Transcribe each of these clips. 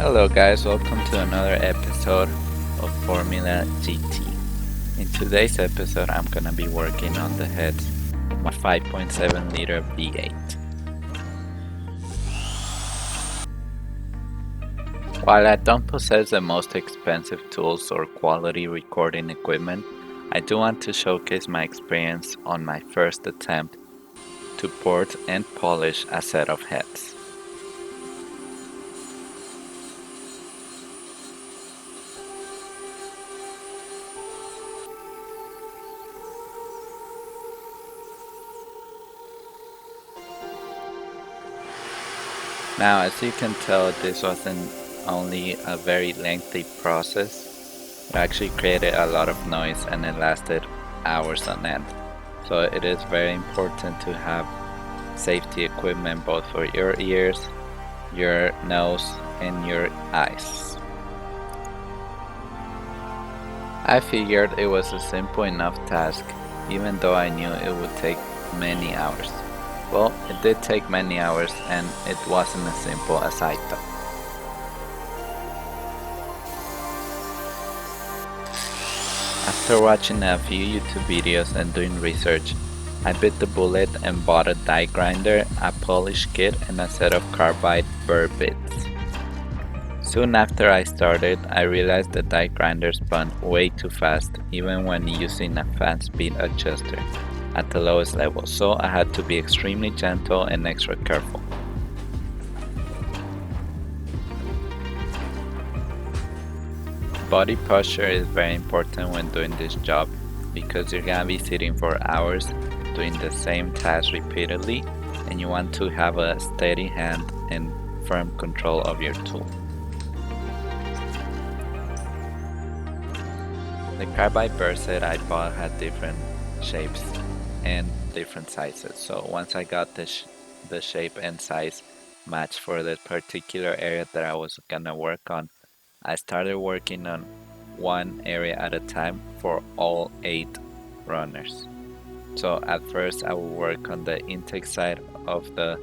Hello guys, welcome to another episode of Formula GT. In today's episode I'm gonna be working on the heads of my 5.7 liter V8. While I don't possess the most expensive tools or quality recording equipment, I do want to showcase my experience on my first attempt to port and polish a set of heads. Now, as you can tell, this wasn't only a very lengthy process. It actually created a lot of noise and it lasted hours on end. So it is very important to have safety equipment both for your ears, your nose, and your eyes. I figured it was a simple enough task, even though I knew it would take many hours. Well, it did take many hours and it wasn't as simple as I thought. After watching a few YouTube videos and doing research, I bit the bullet and bought a die grinder, a polish kit, and a set of carbide burr bits. Soon after I started, I realized the die grinder spun way too fast, even when using a fan speed adjuster at the lowest level, so I had to be extremely gentle and extra careful. Body posture is very important when doing this job because you're gonna be sitting for hours doing the same task repeatedly and you want to have a steady hand and firm control of your tool. The carbide burr set I bought had different shapes and different sizes, so once I got the shape and size matched for the particular area that I was gonna work on, I started working on one area at a time for all 8 runners. So at first I will work on the intake side of the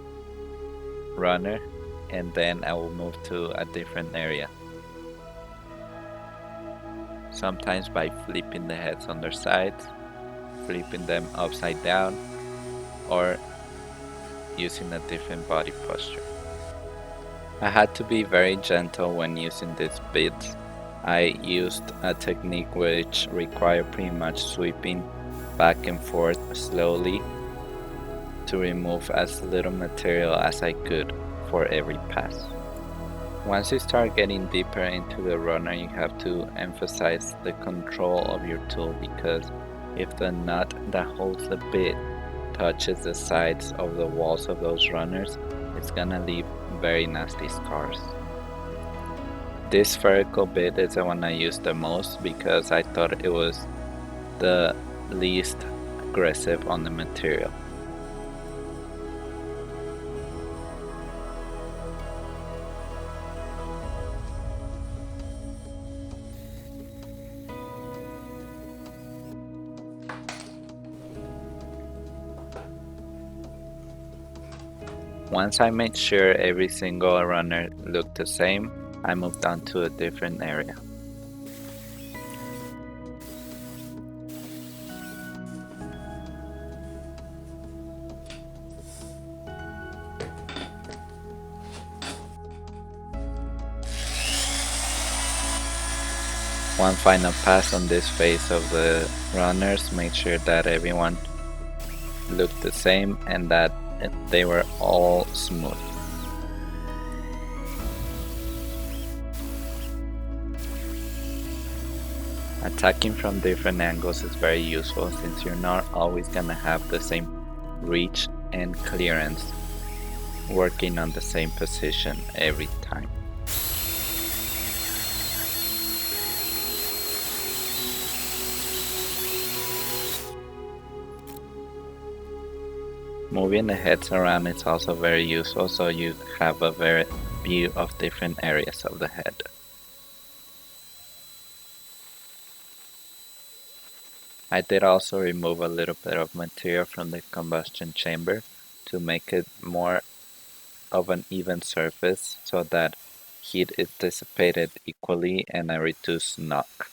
runner and then I will move to a different area. Sometimes by flipping the heads on their sides, flipping them upside down, or using a different body posture. I had to be very gentle when using these bits. I used a technique which required pretty much sweeping back and forth slowly to remove as little material as I could for every pass. Once you start getting deeper into the runner, you have to emphasize the control of your tool because if the nut that holds the bit touches the sides of the walls of those runners, it's gonna leave very nasty scars. This spherical bit is the one I use the most because I thought it was the least aggressive on the material. Once I made sure every single runner looked the same, I moved on to a different area. One final pass on this phase of the runners made sure that everyone looked the same and that they were all smooth. Attacking from different angles is very useful since you're not always gonna have the same reach and clearance working on the same position every time. Moving the heads around is also very useful so you have a very view of different areas of the head. I did also remove a little bit of material from the combustion chamber to make it more of an even surface so that heat is dissipated equally and I reduce knock.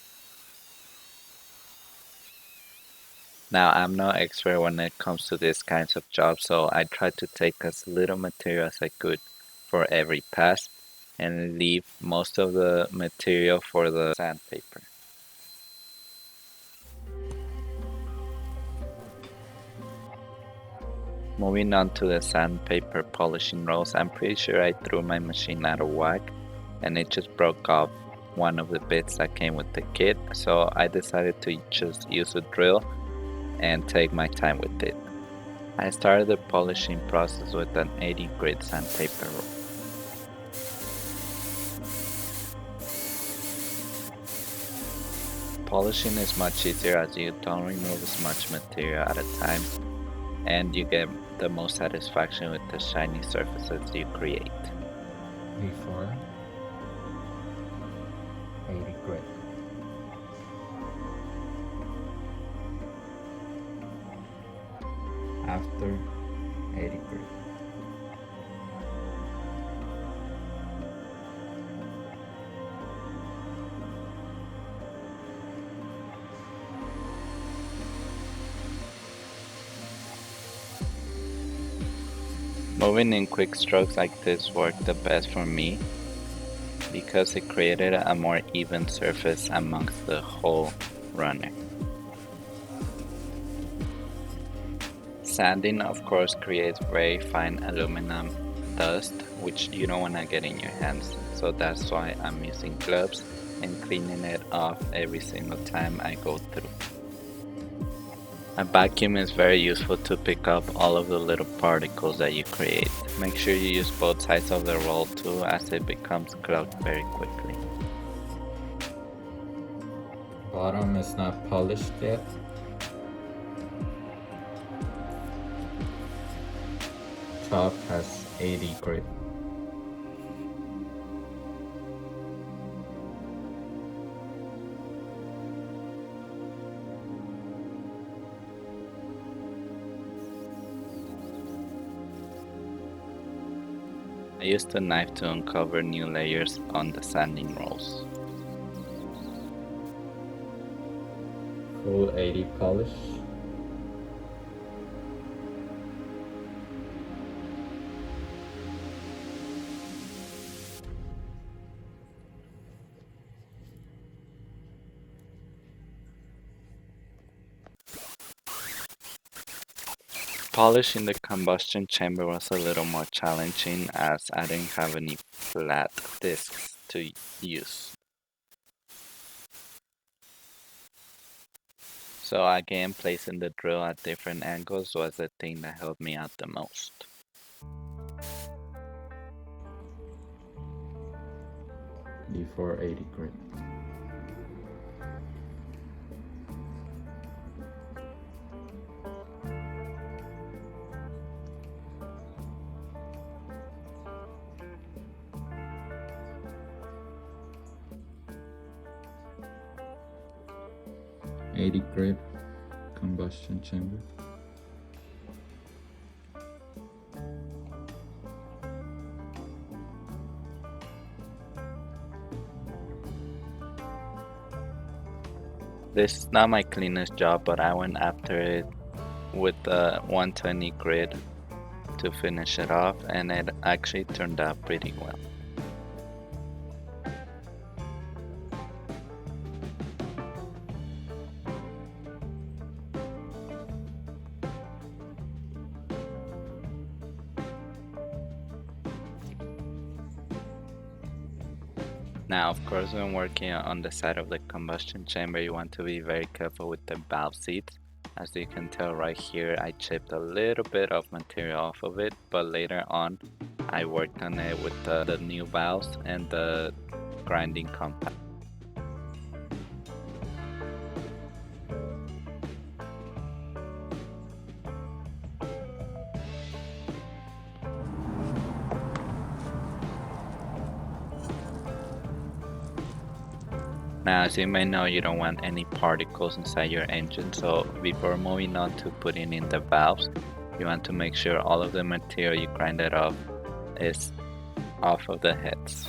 Now, I'm no expert when it comes to these kinds of jobs, so I tried to take as little material as I could for every pass and leave most of the material for the sandpaper. Moving on to the sandpaper polishing rolls, I'm pretty sure I threw my machine out of whack and it just broke off one of the bits that came with the kit, so I decided to just use a drill and take my time with it. I started the polishing process with an 80 grit sandpaper roll. Polishing is much easier as you don't remove as much material at a time and you get the most satisfaction with the shiny surfaces you create. Before 80 grit. After 80 grit. Moving in quick strokes like this worked the best for me because it created a more even surface amongst the whole runner. Sanding of course creates very fine aluminum dust which you don't want to get in your hands, so that's why I'm using gloves and cleaning it off every single time I go through. A vacuum is very useful to pick up all of the little particles that you create. Make sure you use both sides of the roll too, as it becomes clogged very quickly. Bottom is not polished yet. Top has 80 grit. I used a knife to uncover new layers on the sanding rolls. Full 80 polish. Polishing the combustion chamber was a little more challenging as I didn't have any flat discs to use. So again, placing the drill at different angles was the thing that helped me out the most. Before 80 grit. Grit combustion chamber. This is not my cleanest job, but I went after it with the 120 grit to finish it off, and it actually turned out pretty well. Now, of course, when working on the side of the combustion chamber, you want to be very careful with the valve seats. As you can tell right here, I chipped a little bit of material off of it, but later on, I worked on it with the new valves and the grinding compact. Now, as you may know, you don't want any particles inside your engine, so before moving on to putting in the valves, you want to make sure all of the material you grinded off is off of the heads.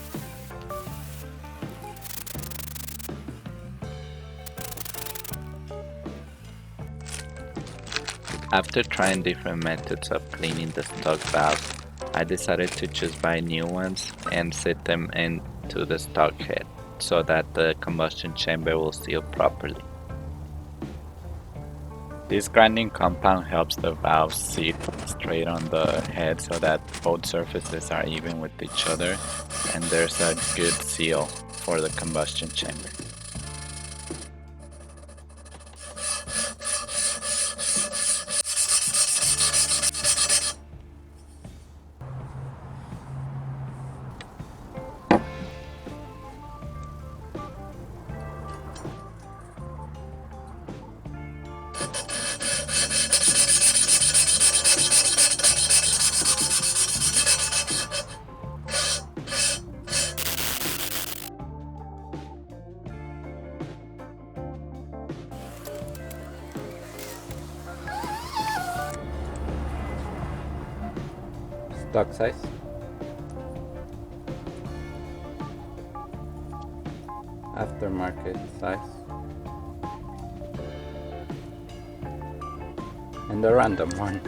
After trying different methods of cleaning the stock valves, I decided to just buy new ones and set them into the stock head so that the combustion chamber will seal properly. This grinding compound helps the valves sit straight on the head so that both surfaces are even with each other and there's a good seal for the combustion chamber. Stock size. Aftermarket size. And the random one.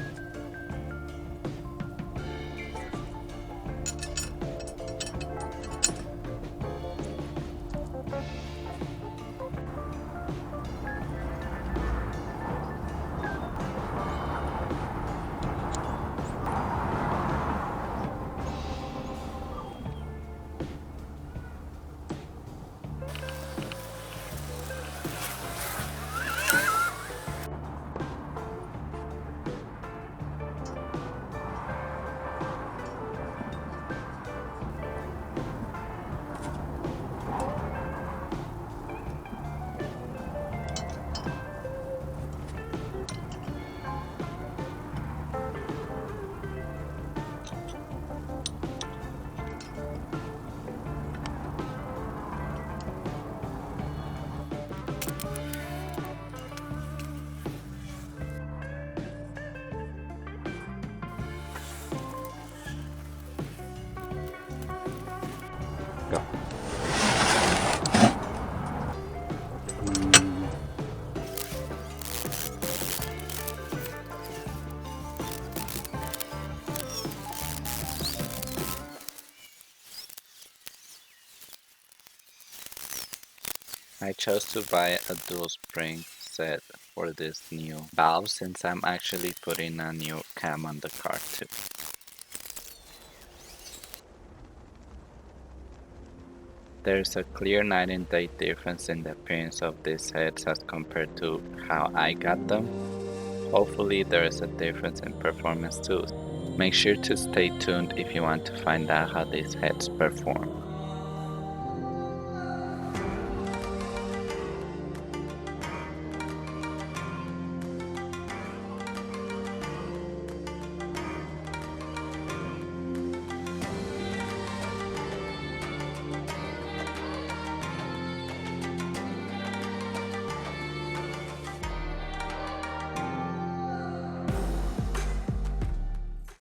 Go. I chose to buy a dual spring set for this new valve since I'm actually putting a new cam on the car too. There's a clear night and day difference in the appearance of these heads as compared to how I got them. Hopefully there is a difference in performance too. Make sure to stay tuned if you want to find out how these heads perform.